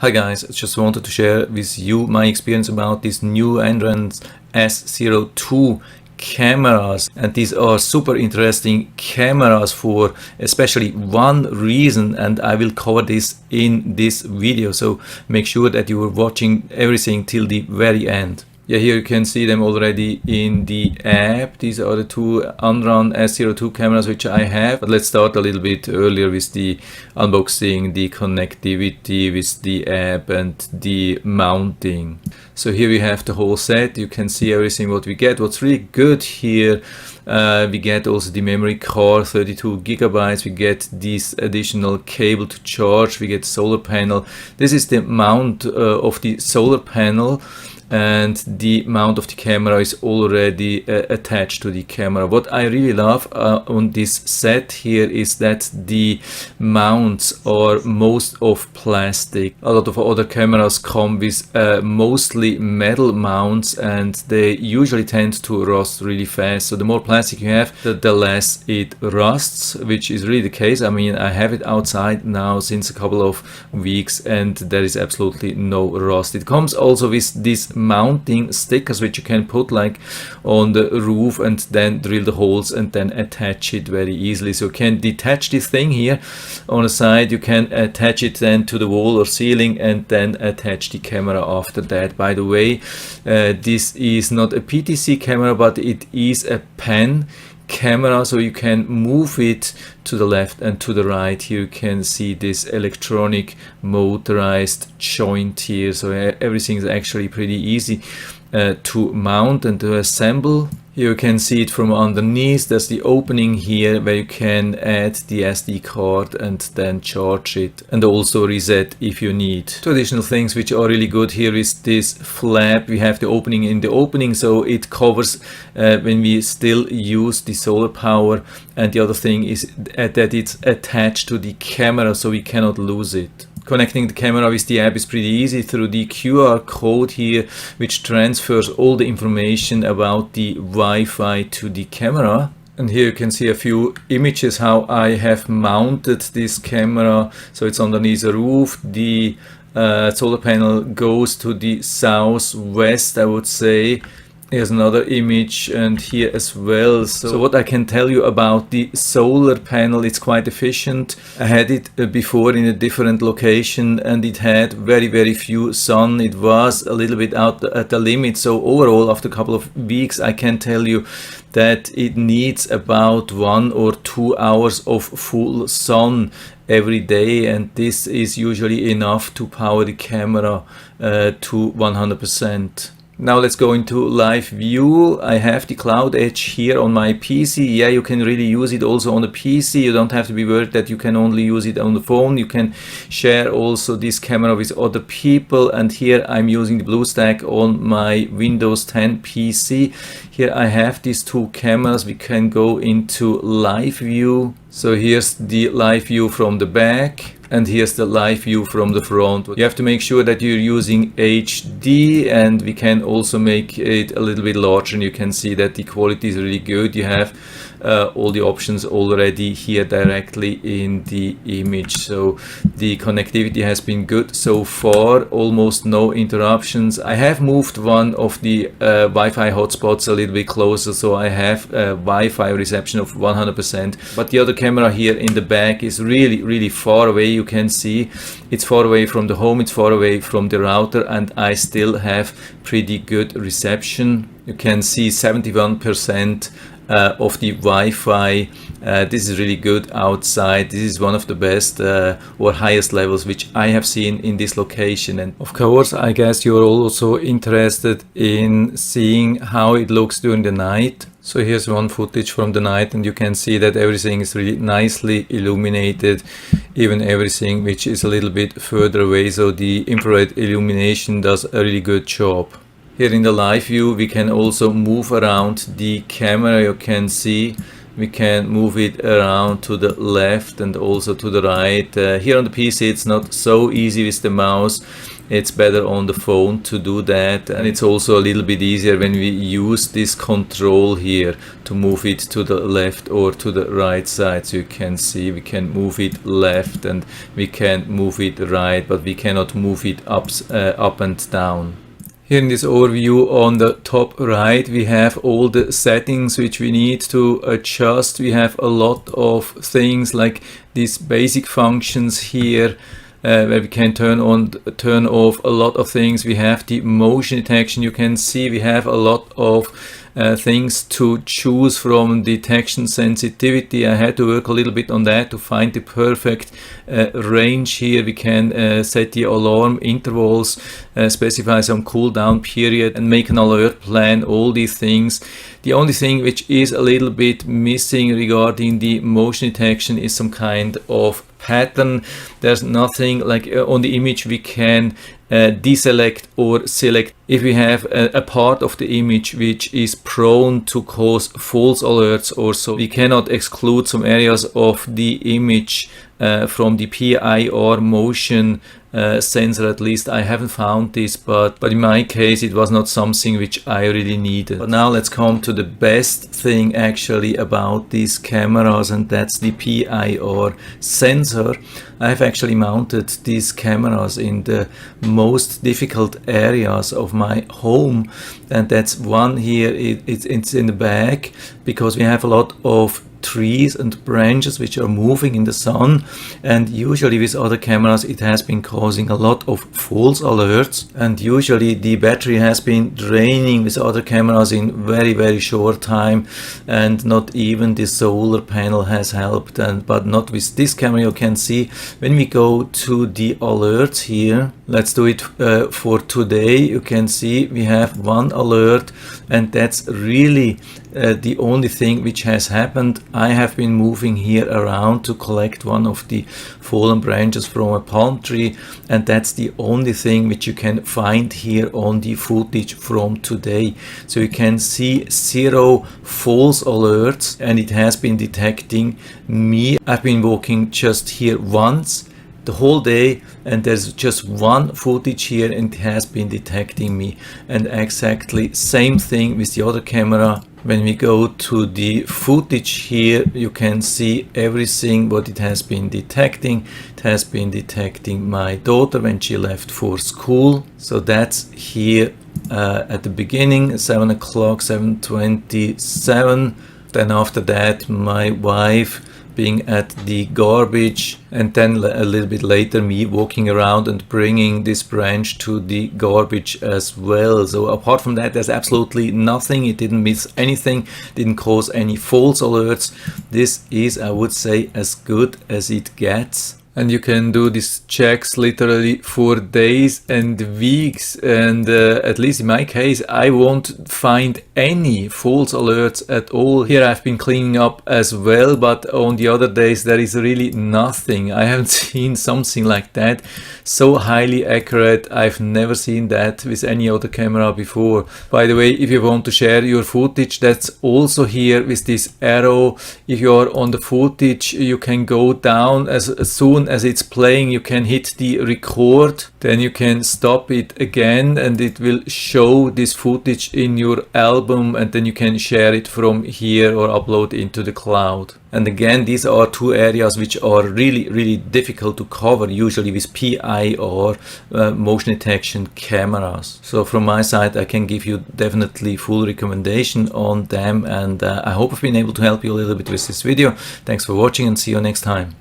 Hi guys, I just wanted to share with you my experience about these new ANRAN S02 cameras, and these are super interesting cameras for especially one reason, and I will cover this in this video, so make sure that you are watching everything till the very end. Yeah, here you can see them already in the app. These are the two ANRAN S02 cameras which I have. But let's start a little bit earlier with the unboxing, the connectivity with the app and the mounting. So here we have the whole set. You can see everything what we get. What's really good here, we get also the memory card, 32 gigabytes. We get this additional cable to charge. We get solar panel. This is the mount of the solar panel, and the mount of the camera is already attached to the camera. What I really love on this set here is that the mounts are most of plastic. A lot of other cameras come with mostly metal mounts, and they usually tend to rust really fast. So the more plastic you have, the less it rusts, which is really the case. I mean, I have it outside now since a couple of weeks and there is absolutely no rust. It comes also with this mounting stickers which you can put like on the roof and then drill the holes and then attach it very easily. So you can detach this thing here on the side, you can attach it then to the wall or ceiling and then attach the camera after that. By the way, this is not a PTZ camera, but it is a pen camera, so you can move it to the left and to the right. Here you can see this electronic motorized joint here, so everything is actually pretty easy to mount and to assemble. Here you can see it from underneath. There's the opening here where you can add the SD card and then charge it and also reset if you need. Two additional things which are really good here is this flap. We have the opening in the opening, so it covers when we still use the solar power, and the other thing is that it's attached to the camera so we cannot lose it. Connecting the camera with the app is pretty easy through the QR code here, which transfers all the information about the Wi-Fi to the camera. And here you can see a few images how I have mounted this camera. So it's underneath the roof. The solar panel goes to the southwest, I would say. Here's another image, and here as well. So what I can tell you about the solar panel, it's quite efficient. I had it before in a different location and it had very few sun. It was a little bit out at the limit. So overall, after a couple of weeks, I can tell you that it needs about 1 or 2 hours of full sun every day, and this is usually enough to power the camera to 100%. Now let's go into live view. I have the Cloud Edge here on my PC. Yeah, you can really use it also on the PC. You don't have to be worried that you can only use it on the phone. You can share also this camera with other people. And here I'm using the BlueStack on my Windows 10 PC. Here I have these two cameras. We can go into live view. So here's the live view from the back. And here's the live view from the front. You have to make sure that you're using HD, and we can also make it a little bit larger, and you can see that the quality is really good. You have all the options already here directly in the image. So the connectivity has been good so far, almost no interruptions. I have moved one of the Wi-Fi hotspots a little bit closer, so I have a Wi-Fi reception of 100%. But the other camera here in the back is really far away. You can see it's far away from the home, it's far away from the router, and I still have pretty good reception. You can see 71% of the Wi-Fi. This is really good outside. This is one of the best or highest levels which I have seen in this location. And of course, I guess you're also interested in seeing how it looks during the night. So here's one footage from the night, and you can see that everything is really nicely illuminated, even everything which is a little bit further away. So the infrared illumination does a really good job. Here in the live view, we can also move around the camera. You can see we can move it around to the left and also to the right. Here on the PC, it's not so easy with the mouse. it's better on the phone to do that, and it's also a little bit easier when we use this control here to move it to the left or to the right side. So you can see we can move it left and we can move it right, but we cannot move it up and down. Here in this overview on the top right, we have all the settings which we need to adjust. We have a lot of things like these basic functions here, where we can turn on, turn off a lot of things. We have the motion detection. You can see we have a lot of things to choose from. Detection sensitivity, I had to work a little bit on that to find the perfect range here. We can set the alarm intervals, specify some cooldown period, and make an alert plan, all these things. The only thing which is a little bit missing regarding the motion detection is some kind of pattern. There's nothing like on the image we can deselect or select. If we have a part of the image which is prone to cause false alerts, or so, we cannot exclude some areas of the image from the PIR motion sensor. At least I haven't found this, but in my case it was not something which I really needed. But now let's come to the best thing actually about these cameras, and that's the PIR sensor. I've actually mounted these cameras in the most difficult areas of my home, and that's one here. It's in the back because we have a lot of trees and branches which are moving in the sun, and usually with other cameras it has been causing a lot of false alerts, and usually the battery has been draining with other cameras in very short time, and not even the solar panel has helped. But not with this camera. You can see when we go to the alerts here, let's do it for today. You can see we have one alert, and that's really the only thing which has happened. I have been moving here around to collect one of the fallen branches from a palm tree, and that's the only thing which you can find here on the footage from today. So you can see 0 false alerts, and it has been detecting me. I've been walking just here once the whole day, and there's just one footage here and it has been detecting me. And exactly same thing with the other camera. When we go to the footage here, you can see everything what it has been detecting. It has been detecting my daughter when she left for school. So that's here at the beginning, 7 o'clock, 7:27. Then after that, my wife being at the garbage, and then a little bit later me walking around and bringing this branch to the garbage as well. So apart from that, there's absolutely nothing. It didn't miss anything, didn't cause any false alerts. This is, I would say, as good as it gets. And you can do these checks literally for days and weeks, and at least in my case I won't find any false alerts at all. Here I've been cleaning up as well, but on the other days there is really nothing. I haven't seen something like that, so highly accurate. I've never seen that with any other camera before. By the way, if you want to share your footage, that's also here with this arrow. If you are on the footage, you can go down as soon as it's playing, you can hit the record, then you can stop it again and it will show this footage in your album, and then you can share it from here or upload into the cloud. And again, these are two areas which are really difficult to cover usually with PIR motion detection cameras. So from my side I can give you definitely full recommendation on them, and I hope I've been able to help you a little bit with this video. Thanks for watching and see you next time.